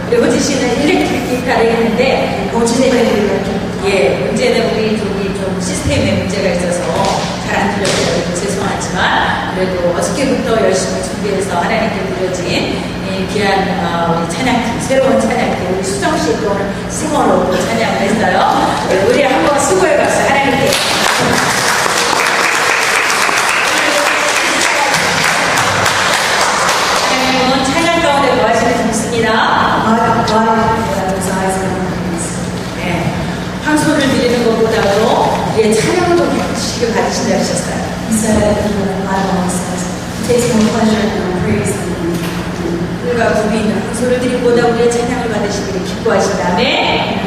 우리 호진 씨는 일렉트릭 기타를 했는데, 문제는 우리 좀 시스템에 문제가 있어서 잘 안 들려서 죄송하지만, 그래도 어저께부터 열심히 준비해서 하나님께 드려진 이 귀한 우리 찬양팀, 새로운 찬양팀, 우리 수정 씨 또 오늘 싱어로 또 찬양을 했어요. 우리 한번 수고해봤어요. 하나님께. 하나님은 찬양 가운데 거하시는 분이십니다. 네, 황소를 드리는 것보다도 우리의 찬양도 주시길 받으신다 하셨어요. He said in the Bible, he says, he takes more pleasure in our praise than 우리가 구비 있는 황소를 드림보다 우리의 찬양을 받으시기를 기뻐하신다네.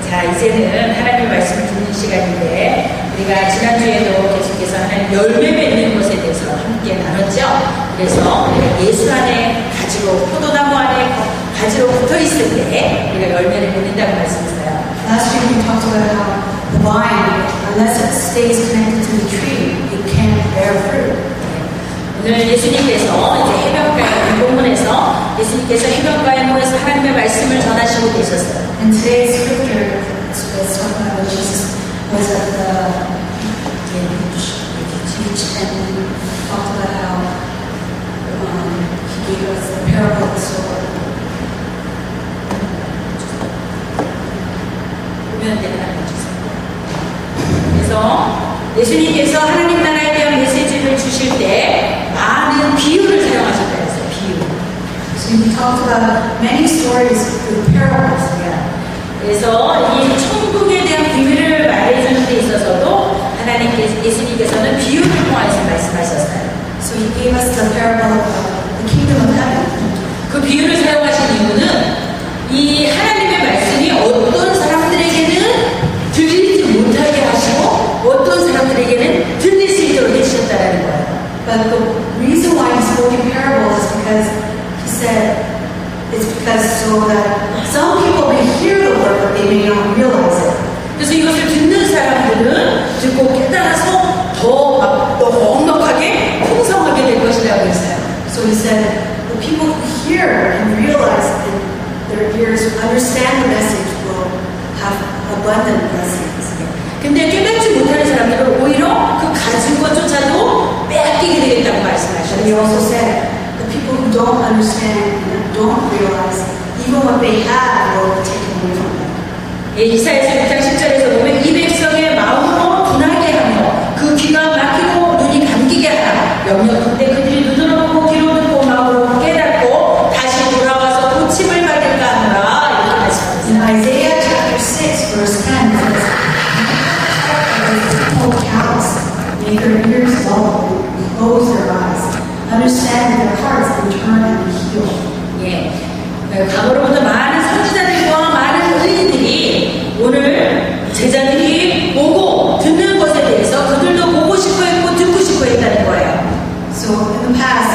자, 이제는 하나님 말씀을 듣는 시간인데, 우리가 지난주에도 계속해서 하나님 열매 맺는 것에 대해서 함께 나눴죠. 그래서 우리가 예수 안에 가지로, 포도나무 안에 가지로 붙어 있을 때 우리가 열매를 맺는다고 말씀했어요. Last week we talked about how the vine, unless it stays connected to the tree, it can't bear fruit. 오늘 예수님께서 이제 해변가에 본문에서 예수님께서 해변가에 모여서 하나님의 말씀을 전하시고 계셨어요. And today's scripture is talking about when Jesus was at the beach and he talked about how he gave us the parable of the sower. 그래서 예수님께서 하나님 나라에 대한 메시지를 주실 때 많은 비유를 사용하셨다 했어요. 비유. So we talked about many stories with parables. 그래서 이 천국에 대한 비밀을 말해주는 데 있어서도 예수님께서는 비유를 통해서 말씀하셨어요. So he gave us the parable of the kingdom of heaven. 그 비유를 사용하신 이유는 이 하나님의 말씀이 어떤 사람들에게는 들리지 못하게 하시고 어떤 사람들에게는 들릴 수 있도록 해주셨다는 거예요. But the reason why he spoke in parables is because he said it's because so that some people may hear the word but they may not realize it. 그래서 이것을 듣는 사람들은 듣고 깨달아서 더 넉넉하게 풍성하게 될 것이라고 했어요. So he said the people who hear and realize that their ears understand the message will have abundant blessings. 근데 깨닫지 못하는 사람들은 오히려 그 가진 것조차도 빼앗기게 되겠다고 말씀하셨어요. And he also said the people who don't understand and don't realize even what they have will be taken away from them. 이사야서 6장 10절에서 보면 이 백성의 마음으로 분하게 하며 그 귀가 막히고 눈이 감기게 하라. 영역인데 그들이 눈으로 보고 귀로 듣고 마음으로 깨닫고 다시 돌아와서 고침을 받을까 하노라. 이렇게 말씀하셨어요. In Isaiah chapter 6 verse 10 it says people callous, make their ears dull, and close their eyes, understand with their hearts and turn and be healed. 과거로부터 많은 선지자들과 많은 의인들이 오늘 제자들이 보고 듣는 것에 대해서 그들도 보고 싶어 했고 듣고 싶어 했다는 거예요. So in the past,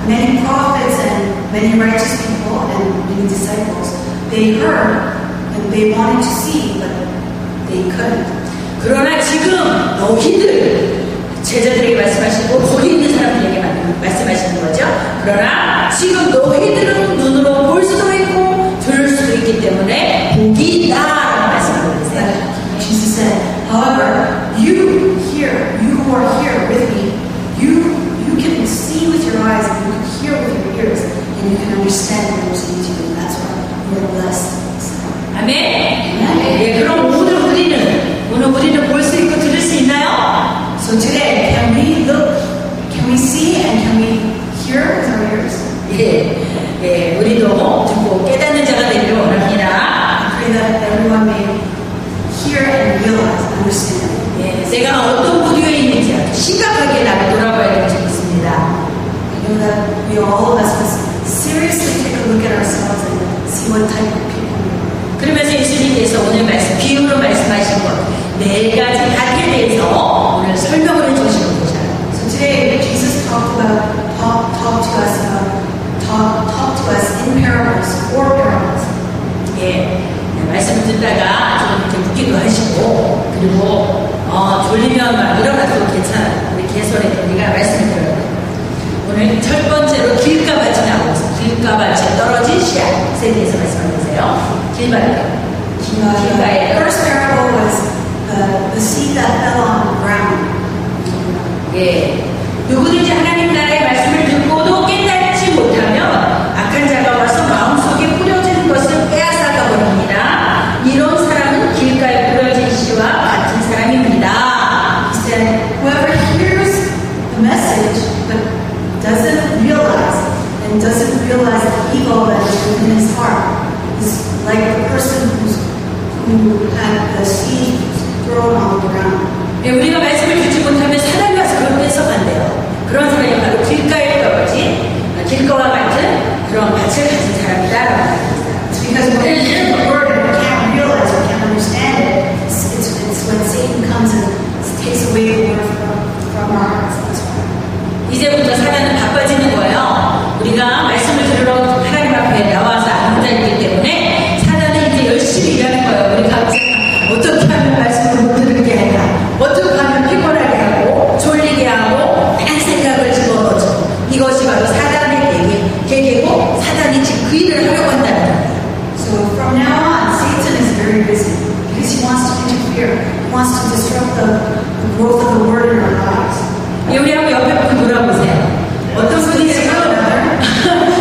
many prophets and many righteous people and many disciples, they heard and they wanted to see, but they couldn't. 그러나 지금 너희들 제자들에게 말씀하시고 거기 있는 사람들에게 말씀하시는 거죠. 그러나 지금 너희들은 눈으로 볼 수도 있고 들을 수도 있기 때문에 복이 있다라고 말씀하고 계세요. Jesus said, however, you who are here with me, you can see with your eyes and you can hear with your ears and you can understand what I'm saying to you. And that's why you're blessed. 아멘. 그럼 오늘 우리는 볼 수 있고 들을 수 있나요? So today, can we look, can we see, and can we hear with our ears? 우리도 듣고 깨닫는 자가 되기를 원합니다. I pray that everyone may hear and realize, understand. 제가 어떤 부류에 있는지 아주 심각하게 나를 돌아봐야 될 점이 있습니다. I know that we all of us must seriously take a look at ourselves and see what type of people we are. 그러면서 예수님께서 오늘 비유로 말씀하신 것 네 가지 밭에 대해서 오늘 설명을 해주시는 거잖아요. So today, Jesus talked to us in parables, four parables. 말씀을 듣다가 좀 이렇게 묻기도 하시고 그리고 졸리면 막 일어나도 괜찮아요. 우리 개설에 우리가 말씀을 들어요. 오늘 첫 번째로 길가밭이 나오고 있어요. 길가밭에 떨어진 씨앗에 대해서 말씀하세요. 길밭. The first parable was the seed that fell on the ground. 예. 누구든지 하나님 나라의 말씀을 듣고도 깨닫지 못하면 악한 자가 와서 마음속에 뿌려진 것을 빼앗아가 버립니다. 이런 사람은 길가에 뿌려진 씨와 같은 사람입니다. He said, whoever hears the message but doesn't realize the evil that is within his heart is like the person who had the seed thrown on the ground. 예, 우리가 말씀을 듣지 못하면 사람이 와서 그걸 뺏어간대요. 그런 사람이 바로 길가에 떨어진 길가와 같은 그런 밭을 가진 사람이다라고 말합니다. It's because when we hear the word and we can't realize or can't understand it, it's when Satan comes and takes away the word from our hearts. That's why. 이제부터 사단은 바빠지는 거예요. 우리가 말씀을 들으러 하나님 앞에 나와서 앉아 있기 때문에 사단은 이제 열심히 일하는 거예요. 우리가 어떻게 하면 말씀을 못 들게 할까? 어떻게 하면 피곤하게 하고 졸리게 하고 딴 생각을 집어넣죠. 이것이 바로 사단의 계계고 사단이 지금 그 일을 하려고 한다는 거예요. So from now on, Satan is very busy because he wants to interfere. He wants to disrupt the growth of the word in our lives. 우리 한번 옆에 분 돌아보세요. 어떤 분이 지금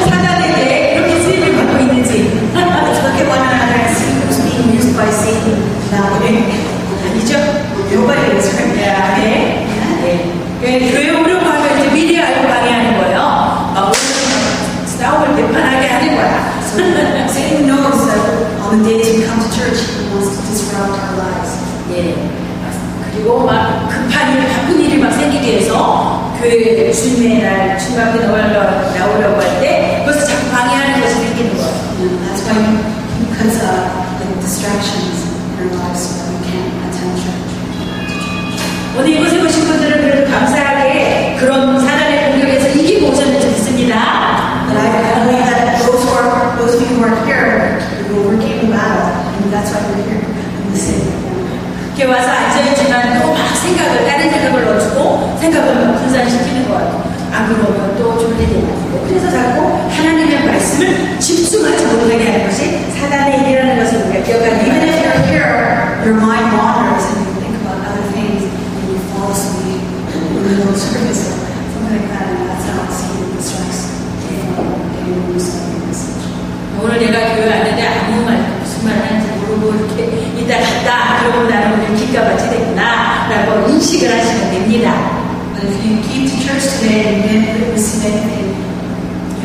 사단에게 이렇게 쓰임을 받고 있는지. Let's look at one another and see who's being used by Satan now. 아니죠? Nobody is, right? 네. 네. 교회 오려고 하면 이제 미리 알고 강의하는 거예요. 오늘 싸움을 대판하게 하는 거야. So Satan knows that on the days we come to church, he wants to disrupt our lives. 예. 그리고 막 급한 일, 바쁜 일이 막 생기게 해서 교회 주님의 날 중간에 나오려고 할 때 그것을 자꾸 방해하는 것이 생기는 거예요. And that's why he puts like distractions in our lives so that we can't attend church. 오늘 이곳에 오신 분들은 그래도 감사하게 그런 사단의 공격에서 이기고 오셨는지 믿습니다. But I believe that those of you who are here, you overcame the battle, and that's why we're here in the city. 이렇게 와서 앉아있지만 또 막 생각을, 다른 생각을 넣어주고 생각을 막 분산시키는 거예요. 안 그러면 또 졸리게 하고. 그래서 자꾸 하나님의 말씀을 집중하지 못하게 하는 것이 사단의 일이라는 것을 우리가 기억하는 Even if 거예요. you're here, your mind wanders and you think about other things and you fall asleep in the middle of service, something like that, and that's how Satan distracts you from getting the message. 오늘 내가 교회 왔는데 아무 말, 무슨 말 하는지 모르고 이렇게 이따 갔다 그러고 나는 오늘 길가밭이 됐구나 라고 인식을 하시면 됩니다. But if you came to church today and you didn't receive anything,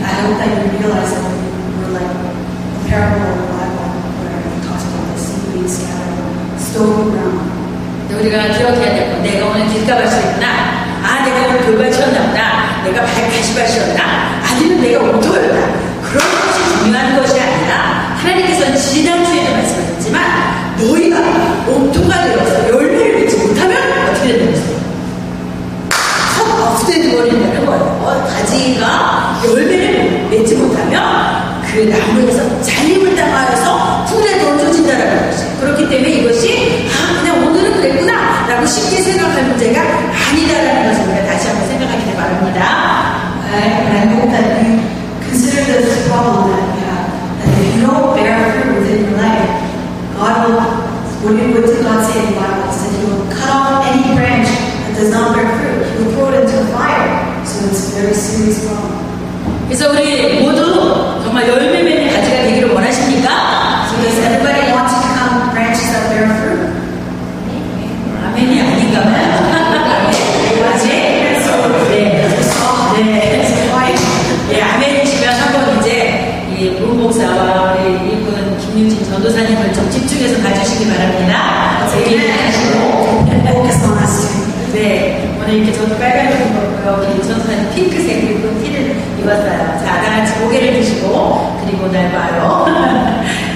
I hope that you realize that we're like a parable of the Bible where it talks about the seed being scattered, stony ground. 우리가 기억해야 될 건 내가 오늘 길가밭이었구나. 아, 내가 오늘 돌밭이었나 보다. 내가 가시밭이었나. 아니면 내가 옥토였다. 그런 것이 중요한 것이 아니라 하나님께서는 지난주에도 말씀하셨지만 너희가 옥토가 되어서 열매를 맺지 못하면 어떻게 되는 것이에요? 업데이트 버린다는 거예요. 가지가 열매를 맺지 못하면 그 나무에서 잘림을 당하여서 풀에 던져진다는 것이에요. 그렇기 때문에 이것이 그냥 오늘은 그랬구나 라고 쉽게 생각할 문제가 아니다라는 것을 우리가 다시 한번 생각하기를 바랍니다. And I hope that you consider this problem that you have, that if you don't bear fruit within your life, God will, what did God say in the Bible? He said He will cut off any branch that does not bear fruit. He will throw it into the fire. So it's a very serious problem. 그래서 우리 모두 정말 열매 맺는 가지가 되기를 원하십니까? So does everybody want to become branches that bear fruit? 아멘이 아닌가 봐요. 맞지? 네, 아멘이시면 한번 이제 이 문목사와 우리 이분 김유진 전도사님을 좀 집중해서 봐주시기 바랍니다. 제일 하시고 Focus on us too. 네, 오늘 이렇게 저도 빨간 옷 입었고요. 우리 전도사님 핑크색 입은 티를 입었어요. 자, 다 같이 고개를 드시고 그리고 날 봐요.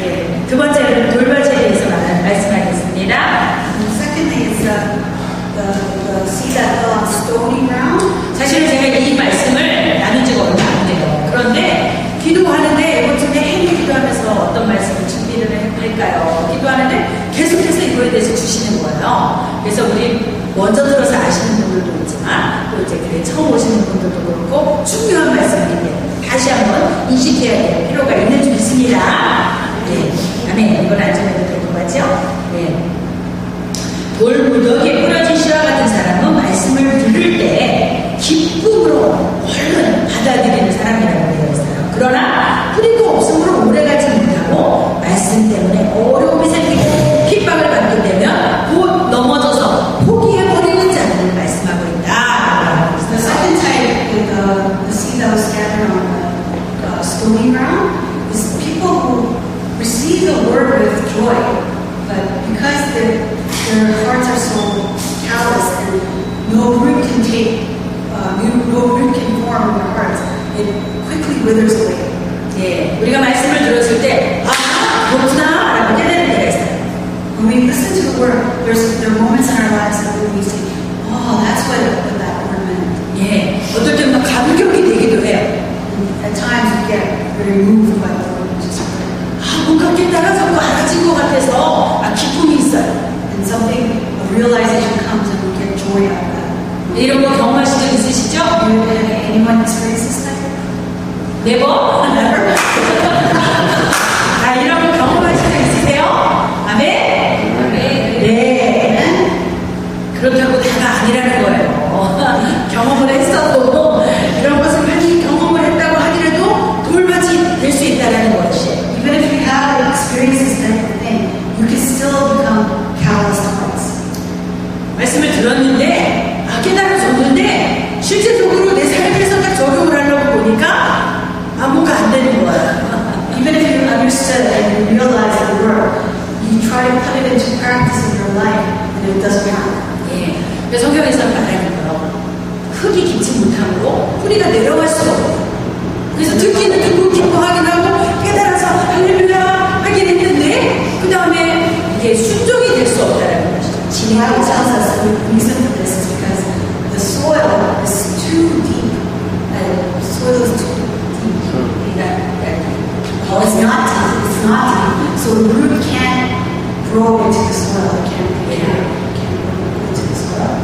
네, 두 번째는 돌밭에 대해서 말씀하겠습니다. Secondly, it's the seed that fell on stony ground. 사실은 제가 이 말씀을 나눈 지가 얼마 안 돼요. 그런데 기도하는데 이번 주에 헬리 기도하면서 어떤 말씀을 준비를 할까요? 기도하는데 계속해서 이거에 대해서 주시는 거예요. 그래서 우리 먼저 들어서 아시는 분들도 있지만 또 이제 처음 오시는 분들도 그렇고 중요한 말씀인데 다시 한번 인식해야 될 필요가 있는 줄 믿습니다. 네. 아멘. 이건 안 전해도 될 것 같죠? 네. 돌무더기에 뿌려진 씨와 같은 사람은 말씀을 들을 때 기쁨으로 얼른 받아들이는 사람이라고 되어 있어요. 그러나 뿌리가 없으므로 오래가지 못하고 말씀 때문에 어려움이 생기고 핍박을 받게 되면 곧 넘어져서 포기해버리는 자들을 말씀하고 있다. The second type with the seed that was scattered on the stony ground is people who receive the word with joy, but because their hearts are so callous and no root can form in their hearts, it quickly withers away. 예, 우리가 말씀을 들었을 때 그렇구나 라고 깨닫는 때가 있어요. When we listen to the word, there are moments in our lives that we say, oh, that's what that word meant. 예, 어떨 때는 막 감격이 되기도 해요. And at times we get very moved by the word. 뭔가 깨달아 자꾸 알아진 것 같아서 기쁨이 있어요. And something, a realization comes and we get joy out of that. 이런 거 경험하신 적 있으시죠? Anyone experience this type? Never? Never? 이런 거 경험하신 적 있으세요? 아멘? 네. 그렇다고 다가 아니라는 거예요. 경험을 했어도 이런 것을 많이 경험을 했다고 하더라도 돌밭이 될 수 있다는 것이. Even if you have experienced this type of thing, you can still become calloused hearts. 말씀을 들었는데, 깨달아졌는데, 실제적으로 내 삶에서 딱 적용을 하려고 보니까, 뭔가 안 되는 거야. Even if you understood and you realize the word, you try to put it into practice in your life, and it doesn't happen. 예. 그래서 성경에서 말하는 거요. 흙이 깊지 못함으로 뿌리가 내려갈 수가 없어요. 그래서 듣기는 듣고 기뻐하긴 하고 깨달아서 할렐루야 하긴 했는데 그 다음에 이게 순종이 될 수 없다는 것이죠. The Bible tells us the reason for this is because the soil is too deep. The soil is too deep. Oh, it's not deep. It's not deep. So the root can't grow into the soil. It can't grow into the soil.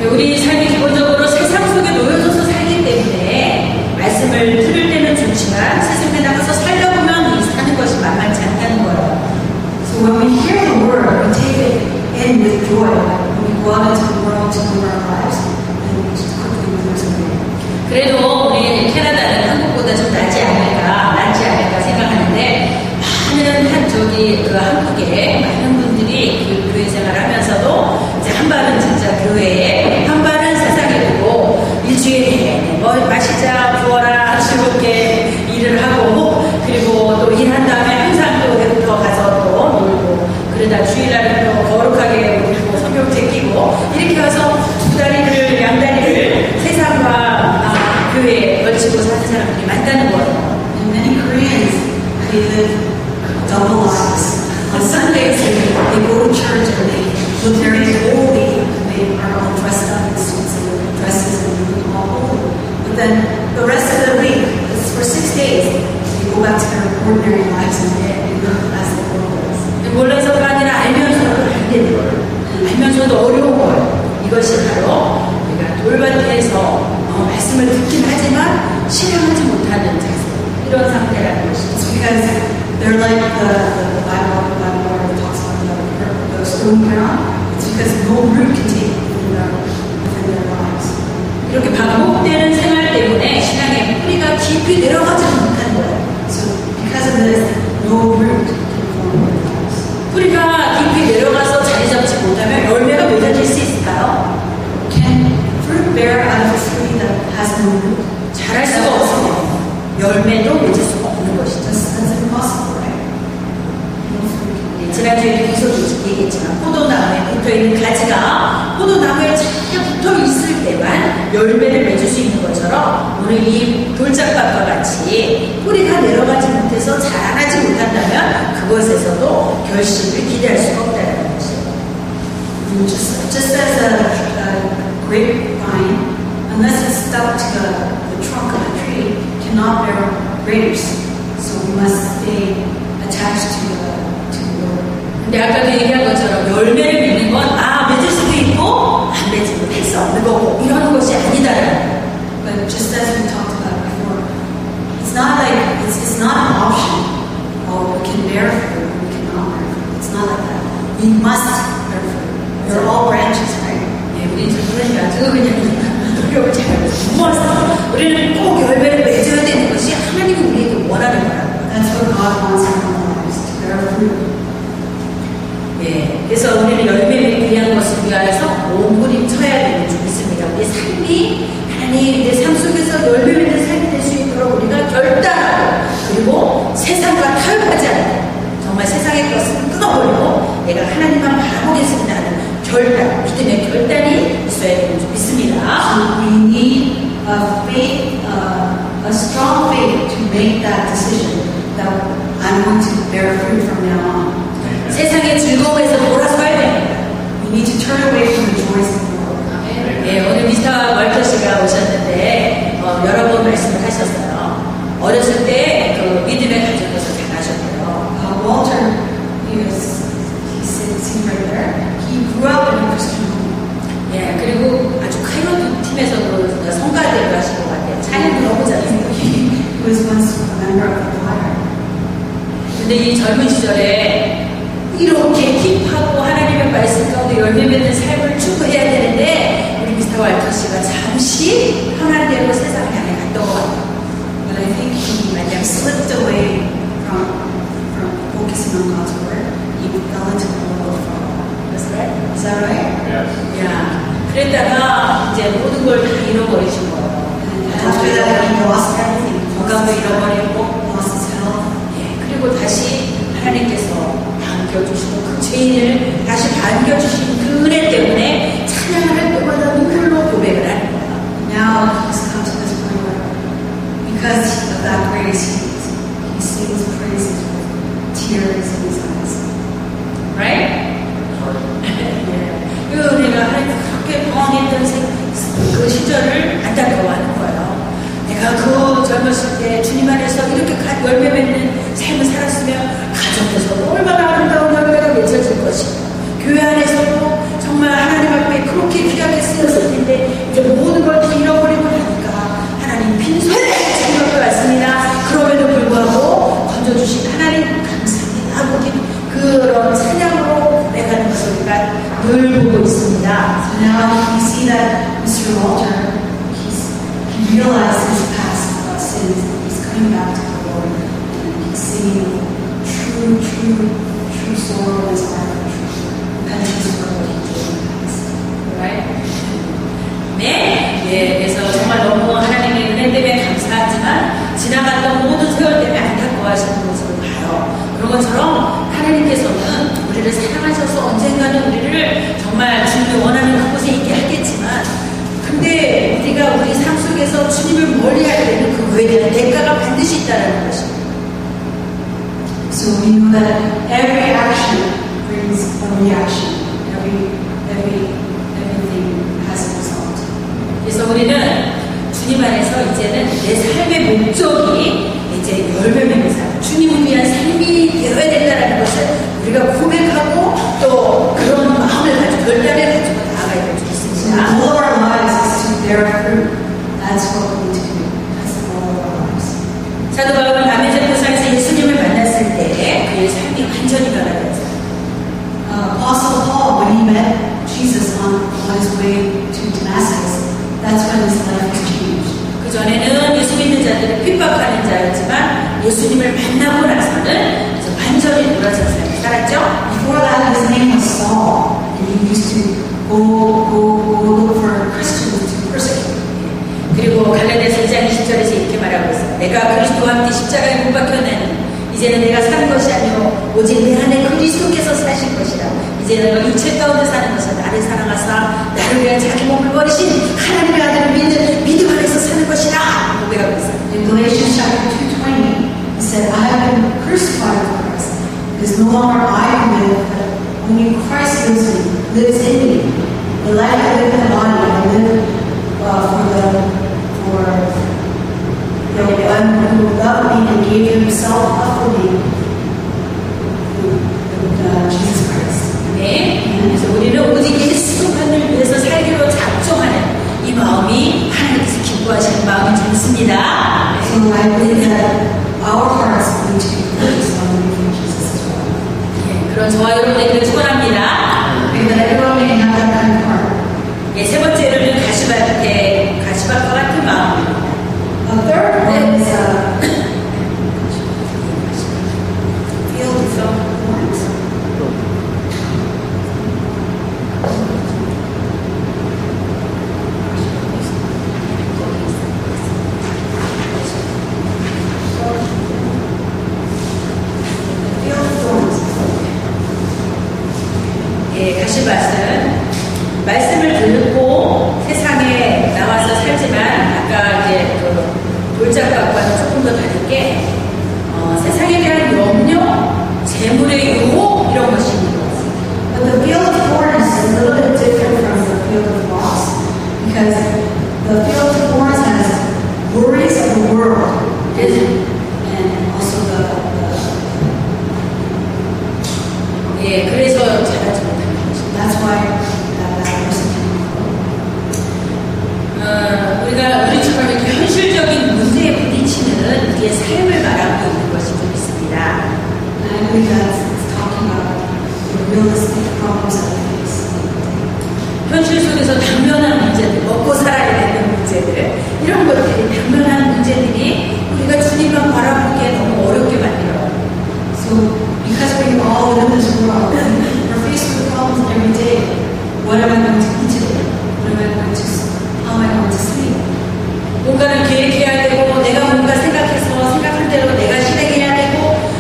우리 삶이 기본적으로 세상 속에 놓여져서 살기 때문에 말씀을 들을 때는 좋지만 세상에 나가서 살다 보면 이 사는 것이 만만치 않다는 거예요. So when we hear the word, we take it in with joy. When we go out into the world to live our lives, and we just quickly withers away. 그래도 우리 캐나다는 한국보다 좀 낫지 않을까 생각하는데 그 한국에 많은 분들이 그 교회 생활하면서도 이제 한 발은 진짜 교회에 한 발은 세상에 두고 일주일에 뭐 마시자 부어라 즐겁게 일을 하고 그리고 또 일한 다음에 항상 또 외부터 가서 또 놀고 그러다 주일날은 또 거룩하게 그리고 성경 제끼고 이렇게 와서 두 다리를 양다리를 세상과 교회에 걸치고 사는 사람들이 많다는 거예요. And many Koreans, they live double lives. On Sundays, they go to church and they look very holy. They are all dressed up in suits and dresses and they look all holy. But then the rest of the week, for 6 days, they go back to their ordinary lives and they live as the world is. 몰라서가 아니라 알면서도 안 되는 거예요. 알면서도 어려운 거예요. 이것이 바로 우리가 돌밭에서 말씀을 듣긴 하지만 실행하지 못하는 자세. 이런 상태라는 것이죠. It's because they're like the Bible talks about the stone ground. It's because no root can take within their lives. 이렇게 반복되는 생활 때문에 신앙의 뿌리가 깊이 내려가지 못하는 거예요. So because of this, no root can form in their lives. 뿌리가 깊이 내려가서 자리 잡지 못하면 열매가 맺어질 수 있을까요? Can fruit bear out of a tree that has no root? 자랄 수가 없어요. 열매도 맺을 수가 없는 것이죠. That's impossible, right? 지난주에도 계속 얘기했지만 포도나무에 붙어있는 가지가 포도나무에 잘 붙어있을 때만 열매를 맺을 수 있는 것처럼 오늘 이 돌짝밭과 같이 뿌리가 내려가지 못해서 자라나지 못한다면 그것에서도 결실을 기대할 수가 없다는 것이에요. Just as a grapevine, unless it's stuck to the trunk of a tree, cannot bear grapes. So we must stay attached to the wood. 근데 아까도 얘기한 것처럼 열매를 맺는 건 맺을 수도 있고 안 맺을 수 없는 거고 이러는 것이 아니다라는. But just as we talked about before, bear fruit and we cannot bear fruit. It's not like that. We must bear fruit. We're all branches, right? 예, 우리 그러니까 그냥 노력을 잘하고 모아서 우리는 꼭 열매를 맺어야 되는 것이 하나님이 우리에게 원하는 거라고. That's what God wants in our lives, to bear fruit. 예, 그래서 우리는 열매 맺기 위한 것을 위하여서 몸부림쳐야 되는 줄 믿습니다. 우리 삶이 하나님 내 삶 속에서 열매 맺는 삶이 될 수 있도록 우리가 결단하고 그리고 세상과 타협하지 않고 정말 세상의 것을 끊어버리고 내가 하나님만 바라보겠습니다 하는 결단, 믿음의 결단이 있어야 되는 줄 믿습니다. So we need a faith, a strong faith to make that decision that I'm going to bear fruit from now on. 세상의 즐거움에서 돌아서야 됩니다. We need to turn away from the joys of the world. 예, 오늘 미스터 월터 씨가 오셨는데 여러 번 말씀을 하셨어요. 어렸을 때 그 믿음의 가정에서 자라셨고요. Walter, he's right there. He grew up in a Christian home. 예, 그리고 아주 카이로트 팀에서도 성가대를 하신 것 같아요. 찬양도 너무 잘했어요. He was once a member of the choir. 근데 이 젊은 시절에 이렇게 힙하고 하나님의 말씀 가운데 열매 맺는 삶을 추구해야 되는데 우리 미스터 월터 씨가 잠시 편한 대로 세상을 향해 갔던 것 같아요. But I think he slipped away from focusing on God's word. He fell into the world for a while. That's right? Is that right? Yes. 야, 그랬다가 이제 모든 걸 다 잃어버리신 거예요. And after that, he lost everything. 건강도 잃어버리고, Lost his health. 예, 그리고 다시 하나님께서 반겨주시고 그 죄인을 다시 반겨주신 그 은혜 때문에 찬양을 할 때마다 눈물로 고백을 하는 거예요. Now he's come to this point where, because of that grace, he sings praises with tears in his eyes. Right? 그 은혜가 하나님 그렇게 방황했던 그 시절을 안타까워하는 거예요. 내가 그 젊었을 때 주님 안에서 이렇게 열매 맺는 삶을 살았으면 가정에서도 얼마나 아름다운 열매가 맺어질 것이고 교회 안에서도 정말 하나님 앞에 그렇게 귀하게 쓰였을 텐데 이제 모든 걸 다 잃어버리고 나니까 하나님 빈손에 주신 것 같습니다. 그럼에도 불구하고 건져주신 하나님 감사합니다 하고 그런 찬양으로 고백하는 것을 우리가 늘 보고 있습니다. So now you see that Mr. Walter, he realized his past sins. He's coming back to the Lord and he's singing true sorrow in his heart, true repentance for what he did in the past. Right? 네, 예, 그래서 정말 너무 하나님의 은혜 때문에 감사하지만 지나갔던 모든 세월 때문에 안타까워하시는 모습을 봐요. 그런 것처럼 하나님께서는 우리를 사랑하셔서 언젠가는 우리를 정말 주님이 원하는 그곳에 있게 하겠지만 근데 우리가 우리 삶 속에서 주님을 멀리할 때는 그거에 대한 대가가 반드시 있다는 것입니다. So we know that every action brings a reaction. Everything has a result. 그래서 우리는 주님 안에서 이제는 내 삶의 목적이 이제 열매 맺는 삶, 주님을 위한 삶이 되어야 된다는 것을 우리가 고백하고 또 그런 마음을 가지고 결단을 가지고 나아가야 될 수 So the 있습니다. goal of our lives is to bear fruit. That's what we need to do. That's the goal of our lives. 사도 바울은 담에색도상에서 예수님을 만났을 때 그의 삶이 완전히 변화되었어요. Apostle Paul, when he met Jesus on his way to Damascus, that's when his life was changed. 그 전에는 예수 믿는 자들을 핍박하는 자였지만 예수님을 만나고 나서는 이제 완전히 돌아선 삶을 살았죠. Before that, his name was Saul, and he used to go look for Christians to persecute. 그리고 갈라디아서 1장 20절에서 이렇게 말하고 있어요. 내가 그리스도와 함께 십자가에 못 박혔나니 이제는 내가 사는 것이 아니요 오직 내 안에 그리스도께서 사신 것이라. 이제는 내가 육체 가운데 사는 것은 나를 사랑하사 나를 위한 자기 몸을 버리신 하나님의 아들을 믿는 믿음 안에서 사는 것이라 고백하고 있어요. In Galatians chapter 2:20, he said, I have been crucified with Christ. It is no longer I who live, but only Christ lives in me. The life I live in the body, I live for the one who loved me and gave himself up for me, Jesus Christ. 네. 그래서 우리는 오직 예수만을 위해서 살기로 작정하는 이 마음이 하나님께서 기뻐하시는 마음이 좋습니다. So I believe that our hearts need to be focused on living for Jesus. 그런 저와 여러분에게 축원합니다. Pray that everyone may have that kind of heart. 예, 세 번째로는 가시밭과 같은 마음입니다. A third one is field of thorns. Field of thorns. 예, 가시밭은 말씀을 듣고 세상에 나와서 살지만 아까 이제 그 돌짝밭과는 조금 더 다르게 세상에 대한 염려, 재물의 유혹 이런 것이 있는 것 같습니다. But the field of thorns is a little bit different from the field of loss because the field of thorns has worries of the world and also 예, 그래서 잘하지 못하는 것입니다. that's why that person can 우리가 우리처럼 이렇게 현실적인 문제에 부딪히는 우리의 삶을 말하고 있는 것이 좀 있습니다. And I believe that it's talking about the realistic problems that we face. 현실 속에서 당면한 문제들, 먹고 살아야 되는 문제들, 이런 것들이 당면한 문제들이 우리가 주님만 바라보기에 너무 어렵게 만들어요. So because we all live in this world, we're faced with problems every day. What am I going to eat today? How am I going to sleep? 뭔가를 계획해야 되고 내가 뭔가 생각해서 생각한 대로 내가 실행해야 되고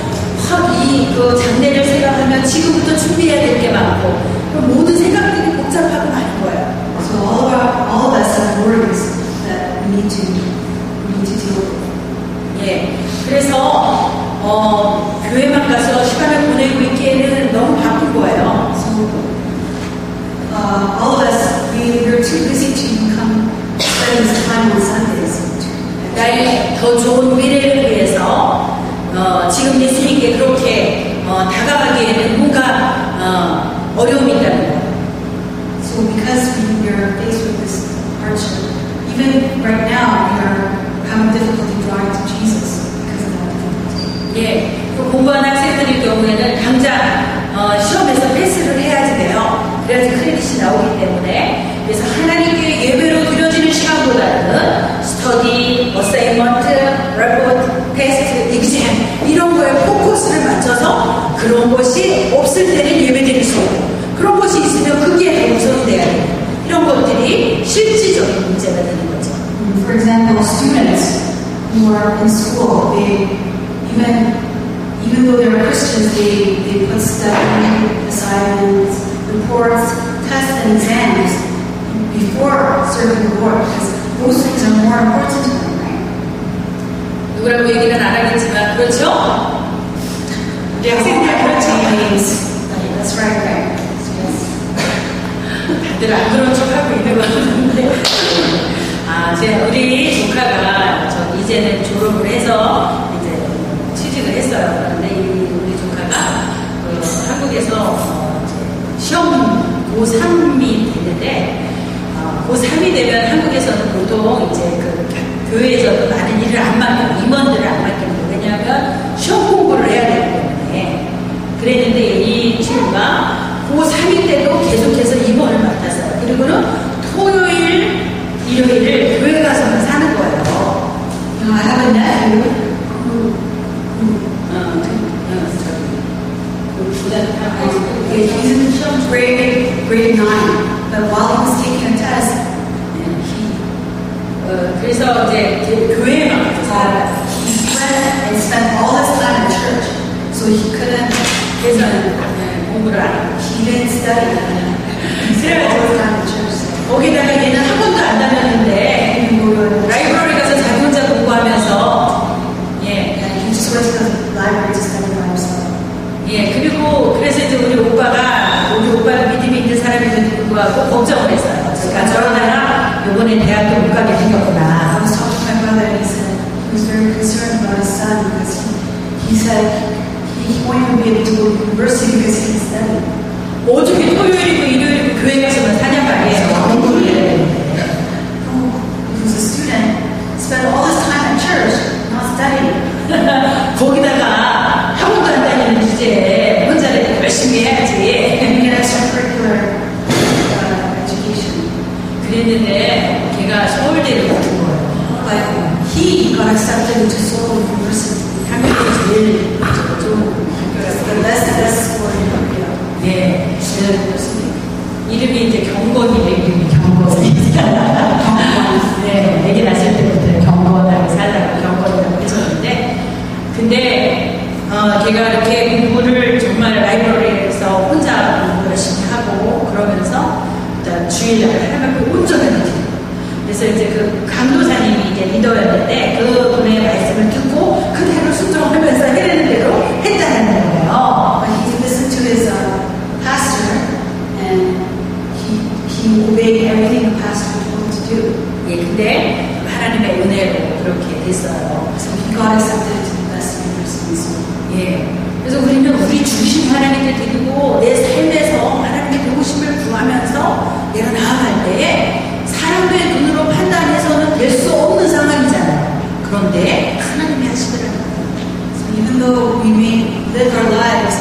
그 장래를 생각하면 지금부터 준비해야 될 게 많고 그럼 모든 생각들이 복잡하고 많은 거예요. So all of us have worries that we need to deal with. 예, 그래서 교회만 가서 시간을 보내고 있기에는 너무 바쁜 거예요. So all of us, we're too busy to come spend this time on Sundays. 나의 더 좋은 미래를 위해서 지금 예수님께 그렇게 다가가기에는 뭔가 어려움이 있다는 거예요. So because we are faced with this hardship, even right now we are having difficulty drawing to Jesus because of that difficulty. 예, 그 공부하는 학생들의 경우에는 당장 시험에서 패스를 해야지 돼요. 그래야지 크레딧이 나오기 때문에 그래서 하나님께 예배로 드려지는 시간보다는 스터디, 어사이먼트, 레포트, 테스트, 익셈 이런 거에 포커스를 맞춰서 그런 것이 없을 때는 예배 드릴 수 없고 그런 것이 있으면 그게 더 우선이 돼야 돼요. 이런 것들이 실질적인 문제가 되는 거죠. For example, students who are in school, even though they're Christians, they put study, assignments, reports, tests, and exams before serving the Lord because those things are more important to them, right? 누구라고 얘기는 안 하겠지만 그렇죠? 우리 학생들 그렇죠? That's right. Yes. 다들 안 그런 척 하고 있는 것 같은데 우리 조카가 이제는 졸업을 해서 이제 취직을 했어요. 그런데 우리 조카가 한국에서 시험 고3이 됐는데 고3이 되면 한국에서는 보통 이제 그 교회에서도 많은 일을 안 맡겨 임원들을 안 맡깁니다. 왜냐하면 시험 공부를 해야 되기 때문에 그랬는데 이 친구가 고3이 때도 계속해서 임원을 맡았어요. 그리고는 토요일, 일요일을 교회 가서만 사는 거예요. I have a nephew who he's in grade 9, but while he was taking a test, 그래서 이제 교회에만 가서 he went and spent all his time in church, so he couldn't. 그래서 공부를 안 해요. He didn't study. He spent all his time in church. 거기다가 얘는 학원도 안 다녔는데 라이브러리 가서 자기 혼자 공부하면서 He just went to the library to study by himself. 그리고 그래서 이제 우리 오빠는 믿음이 있는 사람임에도 불구하고 걱정을 했어요. 제가 저러다가 이번에 대학교 못 가게 I 생겼구나. was talking to my brother and he said he was very concerned about his son because he said he won't even be able to go to university because he didn't study. 어떻게 토요일이고 일요일이고 교회 가서만 사냐 말이에요. 공부를 해야 되는데. Who's a student, spent all his time at church, not studying. 거기다가 학원도 안 다니는 주제에 혼자 열심히 제일 좋은 학교라고. the best school in Korea. 네. 그렇습니다. 이름이 이제 경건이에요. 이름이 경건이. 네. 애기 낳았을 때부터 경건하게 살다가 경건이라고 해줬는데, 근데 걔가 이렇게 공부를 정말 라이브러리에서 혼자 공부 열심히 하고 그러면서 일단 주일날 하나님께 온전히 드리고, 그래서 이제 그 강도사님이 이제 리더였는데 그분의 말씀을 듣고 그대로 순종하면서 해내는 대로 했다는 거예요. But he listened to his pastor, and he obeyed everything the pastor told him to do. 예, 근데 하나님의 은혜로 그렇게 됐어요. So he got accepted to the best university in Seoul. 예. 그래서 우리는 우리 중심 하나님께 드리고 내 삶에서 하나님의 도우심을 구하면서 내가 나아갈 때에 사람의 눈으로 판단해서는 될 수 없는 상황이잖아요. 그런데 하나님이 하시더라고요. So even though we may live our lives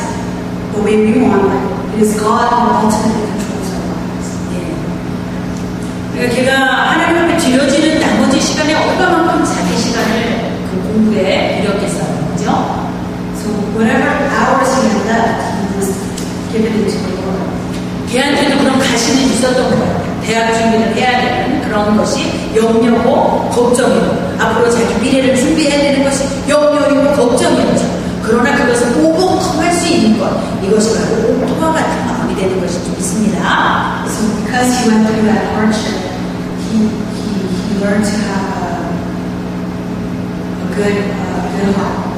the way we want, it is God who ultimately controls our lives. 예. 그러니까 걔가 하나님 앞에 드려지는 나머지 시간에 얼마만큼 자기 시간을 그 공부에 들였겠어요. 그죠? So whatever hours he had left, he was given it to the Lord. 걔한테도 그런 가시는 있었던 거예요. 대학 준비를 해야 되는 그런 것이 염려고 걱정이고 앞으로 자기 미래를 준비해야 되는 것이 염려이고 걱정이었죠. 그러나 그것을 오버컴할 수 있는 것, 이것이 바로 옥토와 같은 마음이 되는 것이 좀 있습니다. So because he went through that hardship, he learned to have a good heart.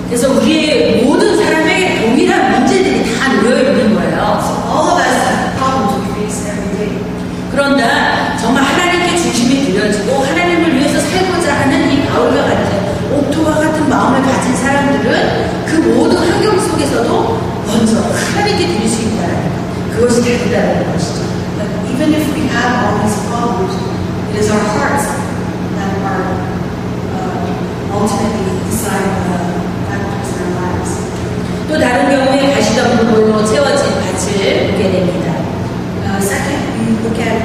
그래서 우리의 모든 사람의 동일한 문제들이 다 놓여 있는 거예요. So all of us have problems we face every day. 그런데 정말 하나님께 중심이 들여지고 하나님을 위해서 살고자 하는 이 바울과 같은 옥토와 같은 마음을 가진 사람들은 그 모든 환경 속에서도 먼저 하나님께 드릴 수 있다는 것, 그것이 다르다는 것이죠. But even if we have all these problems, it is our hearts that are ultimately deciding the factors in our lives. 또 다른 경우에 가시덤불로 채워진 밭을 보게 됩니다. Second, you look at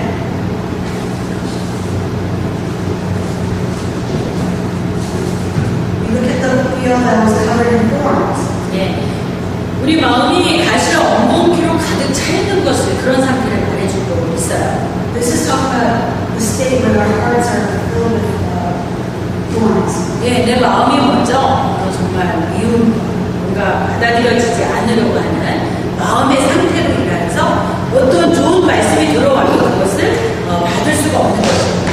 the field that was covered in thorns. 예. 우리 마음이 가시와 엉겅퀴로 가득 차 있는 것을 그런 상태를 말해주고 있어요. This is talking about the state where our hearts are filled with thorns. 예, 내 마음이 먼저 정말 미움, 뭔가 받아들여지지 않으려고 하는 마음의 상태로 인하여서 어떤 좋은 말씀이 들어와도 그것을 받을 수가 없는 것입니다.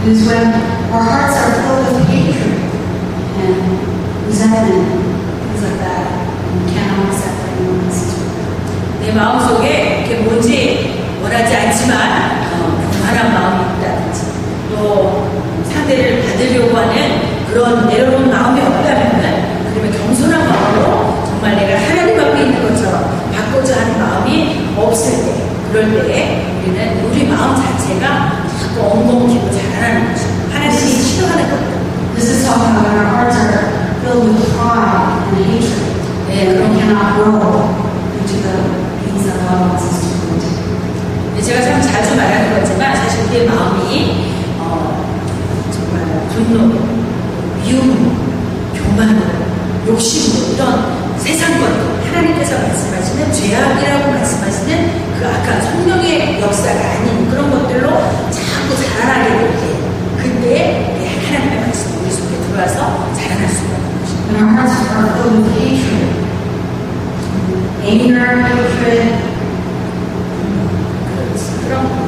It is when our hearts are filled with hatred and resentment, things like that, and we cannot accept anyone else's truth. 내 마음속에 이렇게 뭔지 원하지 않지만 불안한 마음이 있다든지 또 상대를 받으려고 하는 그런 내려놓은 마음이 없다면 그러면 겸손한 마음으로 정말 내가 하나님 앞에 있는 것처럼 받고자 하는 마음이 없을 때 그럴 때에 우리는 우리 마음 자체가 자꾸 엉겅퀴고 자라나는 것입니다. 하나님이 싫어하는 것들. This is talking about when our hearts are filled with pride and hatred, and we cannot grow into the things that God wants us to grow into. 제가 참 자주 말하는 거지만 사실 우리의 마음이 정말 분노, 미움, 교만, 욕심 이런 세상 것들 하나님께서 말씀하시는 죄악이라고 말씀하시는 그 아까 성령의 역사가 아닌 그런 것들로 자꾸 자라나게 될 때 그때 하나님의 말씀이 우리 속에 들어와서 자라날 수가 있는 것입니다. When our hearts are filled with hatred, anger, hatred, 그런 거.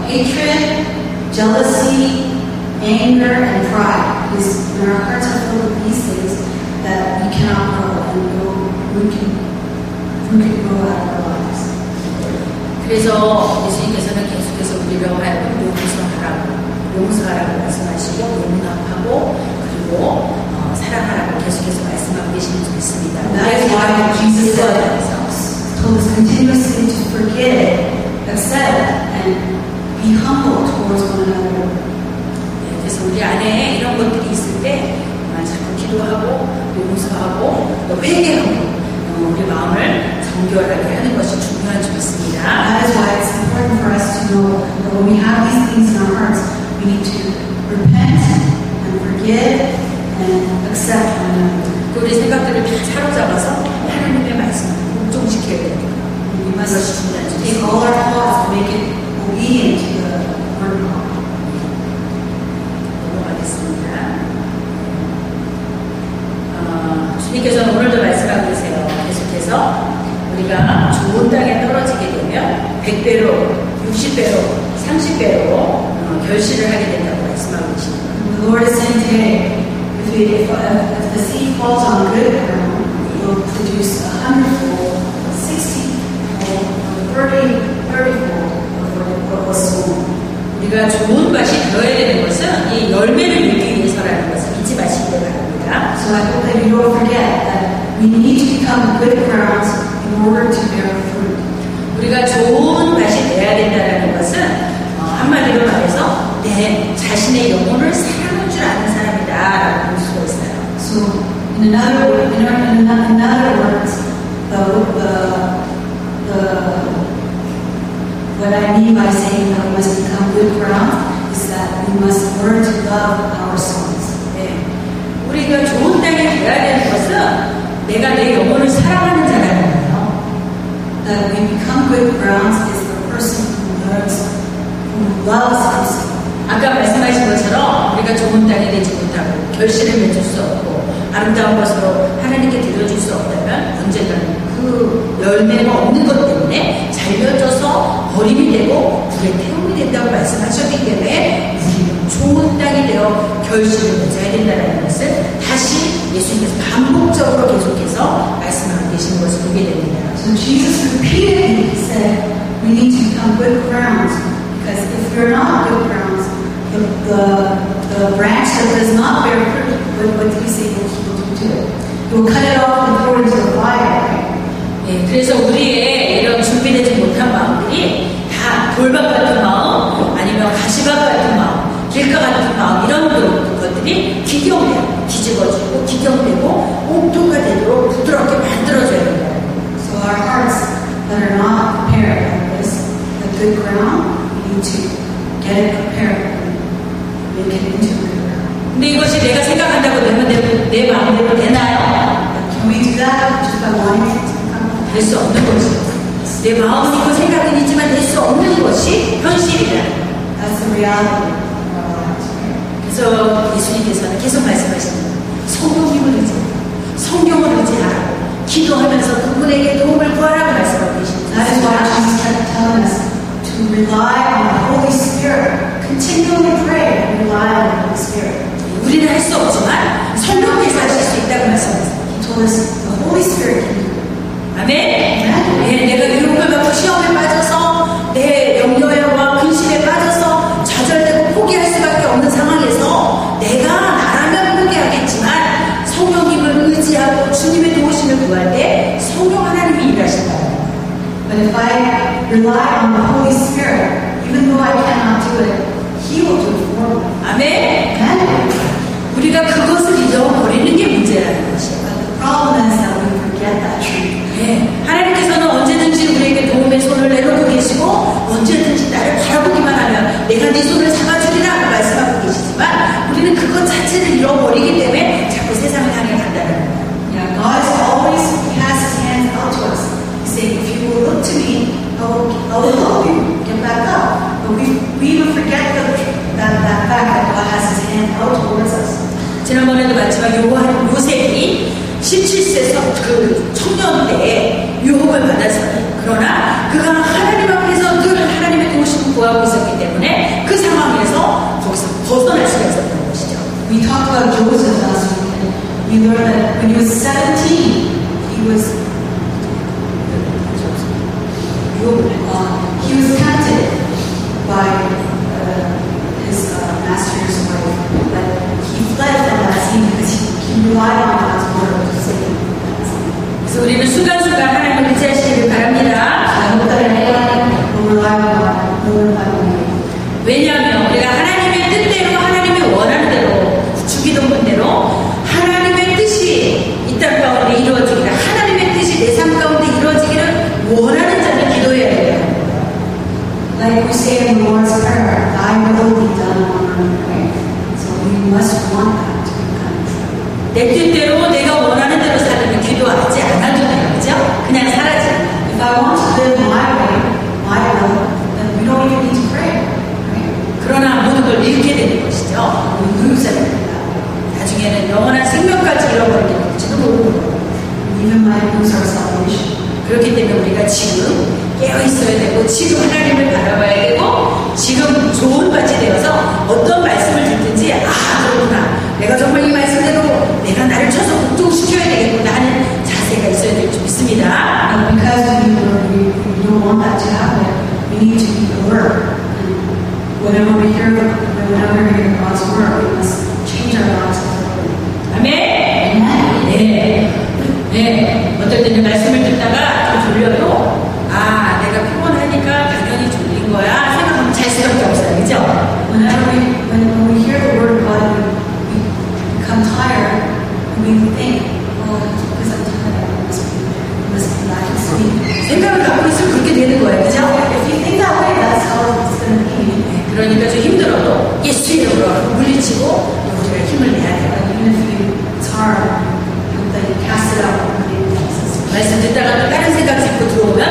hatred, jealousy, anger, and pride. It is when our hearts are filled with these things that we cannot grow and we can grow out of our lives. 그래서 예수님께서는 계속해서 우리를 하여금 용서하라고 말씀하시고 용납하고 그리고 사랑하라고 계속해서 말씀하고 계시는 줄 믿습니다. That is why Jesus told us continuously to forgive, accept, and be humble towards one another. 그래서 우리 안에 이런 것들이 있을 때 자꾸 기도하고 용서하고 또 회개하고 우리 마음을 정결하게 하는 것이 중요한 줄 믿습니다. That is why it's important for us to know that when we have these things in our hearts, we need to repent and forgive and accept one another. 우리 생각들을 다 사로잡아서 하나님의 말씀을 복종시켜야 됩니다. We must 그것이 중요한 줄 take 믿습니다. all our thoughts and make it obedient to the word of God. 넘어가겠습니다. 주님께서는 오늘도 말씀하고 계세요. 계속해서 우리가 좋은 땅에 떨어지게 되면 100배로, 60배로, 30배로 결실을 하게 된다고 말씀하고 계십니다. The Lord is saying today, if the seed falls on good ground, it will produce 100-fold, 60-fold, 30-fold of what was sown. 우리가 좋은 밭이 되어야 되는 것은 이 열매를 맺기 위해서라는 것을 잊지 마시기 바랍니다. So I hope that you don't forget that we need to become good grounds in order to bear fruit. 우리가 좋은 밭이 돼야 된다는 것은 한마디로 말해서 내 자신의 영혼을 사랑할 줄 아는 사람이다라고 볼 수가 있어요. So in other words, what I mean by saying that we must become good ground is that we must learn to love our sons. 네. 우리가 좋은 땅이 되어야 되는 것은 내가 내 영혼을 사랑하는 자라는 거예요. That we become good grounds is the person who loves himself. 아까 말씀하신 것처럼 우리가 좋은 땅이 되지 못하고 결실을 맺을 수 없고 아름다운 것으로 하나님께 드려줄 수 없다면 언젠가는 그 열매가 없는 것 때문에 잘려져서 버림이 되고 불에 태움이 된다고 말씀하셨기 때문에 우리는 좋은 땅이 되어 결실을 맺어야 된다는 것을 다시 예수님께서 반복적으로 계속해서 말씀하고 계시는 것을 보게 됩니다. So Jesus repeatedly said we need to become good grounds because if we're not good grounds, the branch that does not bear fruit, what do you say he will do to it? He will cut it off and throw it into the fire, right? 예, 그래서 우리의 이런 준비되지 못한 마음들이 다 돌밭 같은 마음, 아니면 가시밭 같은 마음, 길가 같은 마음 이런 것들이 기경돼요. 뒤집어지고 기경되고 옥토가 되도록 부드럽게 만들어져야 된다. So our hearts that are not prepared like this, the good ground, we need to get it prepared and make it into a good ground. 근데 이것이 내가 생각한다고 되면 내 마음대로 되나요? Can we do that just by wanting it to become? 될 수 없는 것이죠. 내 마음은 있고 생각은 있지만 될 수 없는 것이 현실이라는 거예요. That's the reality of our lives, right? 그래서 예수님께서는 계속 말씀하시는 거예요. 성령님을 의지하고 성령을 의지하라고 기도하면서 그분에게 도움을 구하라고 말씀하고 계십니다. That is why Jesus kept telling us to rely on the Holy Spirit. Continually pray and rely on the Holy Spirit. 우리는 할 수 없지만 성령께서 하실 수 있다고 말씀하셨어요. He told us the Holy Spirit can do it. 아멘. 네, 내가 유혹을 받고 시험에 빠져서 내 염려와 근심에 빠져서 좌절되고 포기할 수밖에 없는 상황에서 내가 나라면 포기하겠지만 성령님을 의지하고 주님의 도우심을 구할 때 성령 하나님이 일하신다. But if I rely on the Holy Spirit, even though I cannot do it, He will do it for me. 아멘. Amen. 우리가 그것을 잊어버리는 게 문제라는 것이에요. But the problem is that we forget that truth. 네, 하나님께서는 언제든지 우리에게 도움의 손을 내놓고 계시고 언제든지 나를 바라보기만 하면 내가 네 손을 잡아주리라 말씀하고 계시지만 우리는 그것 자체를 잃어버리기 때문에 자꾸 세상을 향해 간다는 거예요. Yeah, God is always, He has His hands out to us. He's saying, if you will look to me, I will help you get back up. But we even forget that fact that God has His hand out towards us. 지난번에도 봤지만 요셉이 17세 그 청년 때에 유혹을 받았어요. 그러나 그가 하나님 앞에서 늘 하나님의 도우심을 구하고 있었기 때문에 그 상황에서 거기서 벗어날 수가 있었던 것이죠. We talked about Joseph last week, and we learned that when he was 17, he was tempted by his master's wife, but he fled from that scene because he relied want to live my way, my will, then we don't even need to pray. Right? 그러나 모든 걸 잃게 되는 것이죠. We lose everything that way. 나중에는 영원한 생명까지 잃어버리게 될지도 모르고. We even might lose our salvation. 그렇기 때문에 우리가 지금 깨어 있어야 되고, 지금 하나님을 바라봐야 되고, 지금 좋은 밭이 되어서 어떤 말씀을 듣든지, 그렇구나. 내가 정말 이 말씀대로 내가 나를 쳐서 복종시켜야 되겠구나 하는 자세가 있어야 될 줄 믿습니다. And because we don't want that to happen, we need to be alert. And whenever we hear God's word, we must change our lives. 아멘. 네. 어떨 때는 말씀을 듣다가 좀 졸려도 내가 피곤하니까 당연히 졸린 거야 생각하면 잘 수밖에 없어요. 그죠? When we hear the word of God, we become tired, and we think, it's because I'm tired, I must be lacking sleep. 생각을 갖고 있으면 그렇게 되는 거예요. 그죠? If you think that way, that's how it's going to be. 그러니까 좀 힘들어도 예수의 이름으로 물리치고 우리가 힘을 내야 돼요. Even if it's hard, that you cast it out. 말씀 듣다가 또 다른 생각 자꾸 들어오면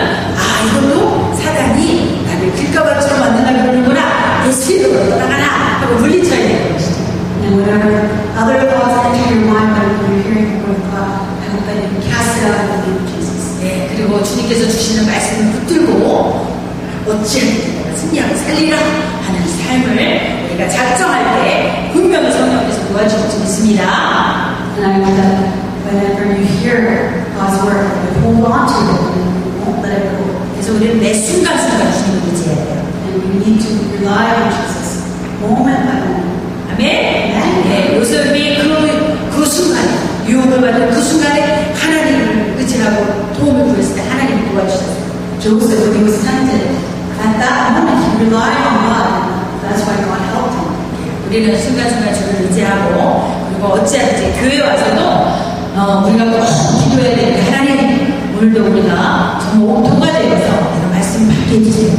이것도 사단이 나를 길가방처럼 만든다 그러는구나. 예수의 이름으로 떠나가라 하고 물리쳐야 되는 것이죠. And whenever other thoughts enter your mind when you're hearing the word of God, I hope that you cast it out in the name of Jesus. 네, 그리고 주님께서 주시는 말씀을 붙들고 어찌하든지 내가 승리하고 살리라 하는 삶을 우리가 작정할 때 분명히 성령께서 도와주실 줄 믿습니다. And I hope that whenever you hear God's word, you hold on to it and you won't let it go. 그래서 우리는 매 순간순간 주님을 의지해야 돼요. And we need to rely on Jesus moment by moment. 아멘. 네, 요셉이 그 순간에 유혹을 받는 그 순간에 하나님을 의지하고 도움을 구했을 때 하나님이 도와주셨어요. Joseph, when he was tempted, at that moment he relied on God. That's why God helped him. 우리는 순간순간 주를 의지하고 그리고 어찌하든지 교회 와서도 우리가 꼭 기도해야 되는데 하나님 오늘도 우리가 정말 옥토가 되어서 내가 말씀 받게 해주세요.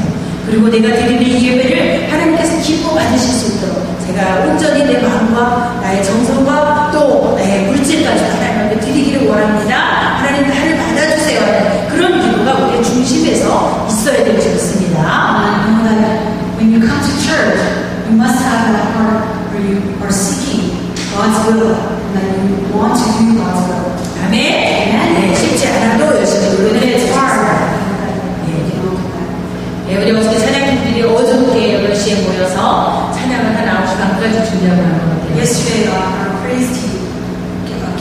그리고 내가 드리는 이 예배를 하나님께서 기뻐 받으실 수 있도록 제가 온전히 내 마음과 나의 정성과 또 나의 물질까지 하나님 앞에 드리기를 원합니다. 하나님 나를 받아주세요 하는 그런 기도가 우리의 중심에서 있어야 될 줄 믿습니다. And I know that when you come to church, you must have that heart where you are seeking God's will and that you want to do God's will. 아멘. 네, 쉽지 않아도 열심히 노력을 해주세요. 네, 우리 어저께 찬양팀들이 어저께 8시에 모여서 찬양을 한 9시 반까지 준비하고 나온 것 같아요. Yesterday, our praise team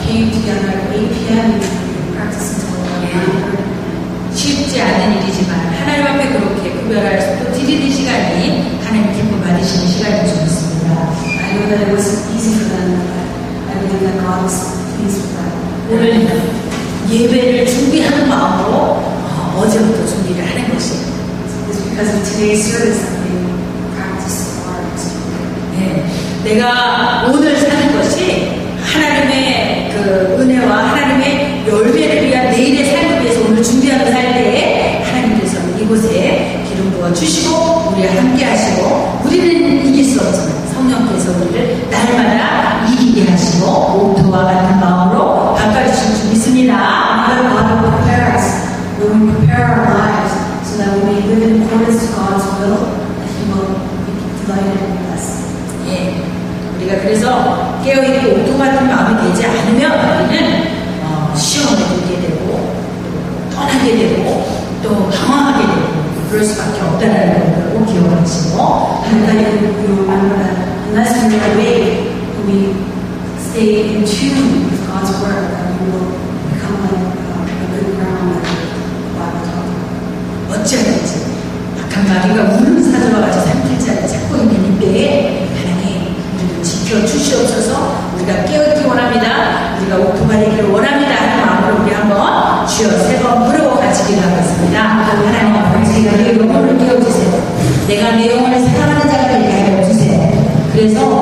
came together at 8 p.m. and we practiced until 9:30. 쉽지 않은 일이지만 하나님 앞에 그렇게 구별할 수 드리는 시간이 하나님 기쁨 받으시는 시간인 줄 믿습니다. I know that it wasn't easy for them, but I believe that God was pleased with that. 오늘 예배를 준비하는 마음으로 어제부터 준비를 하는 것이에요. It's because of today's service that they practiced hard. 네, 내가 오늘 사는 것이 하나님의 그 은혜와 하나님의 열매를 위한 내일의 삶을 위해서 오늘 준비하는 살 때에 하나님께서 이곳에 기름 부어 주시고 우리와 함께 하시고 우리는 이길 수 없지만 성령께서 우리를 날마다 이기게 하시고 옥토와 같은 마음으로 바꿔주실 줄 믿습니다. God will prepare us when we prepare our lives so that we may live in accordance to God's will, that He will be delighted with us. 예, 우리가 그래서 깨어있고 옥토 같은 마음이 되지 않으면 우리는 시험을 들게 되고 떠나게 되고 또 당황하게 되고 그럴 수밖에 없다는 걸 꼭 기억하시고 And that you remember that unless we are awake and we stay in tune with God's word, that we will become like a good ground that the Bible talks about. 어찌하든지 악한 마귀가 우는 사자와 같이 삼킬지 않고 찾고 있는 이때에 하나님 우리를 지켜주시옵소서. 우리가 깨어있기 원합니다. 우리가 옥토가 되기를 원합니다 하는 마음으로 우리 한번 주여 3번 부르고 같이 기도하겠습니다. 하나님 아버지 제가 내 영혼을 깨워주세요. 내가 내 영혼을 사랑하는 자가 되게 하여 주세요. 그래서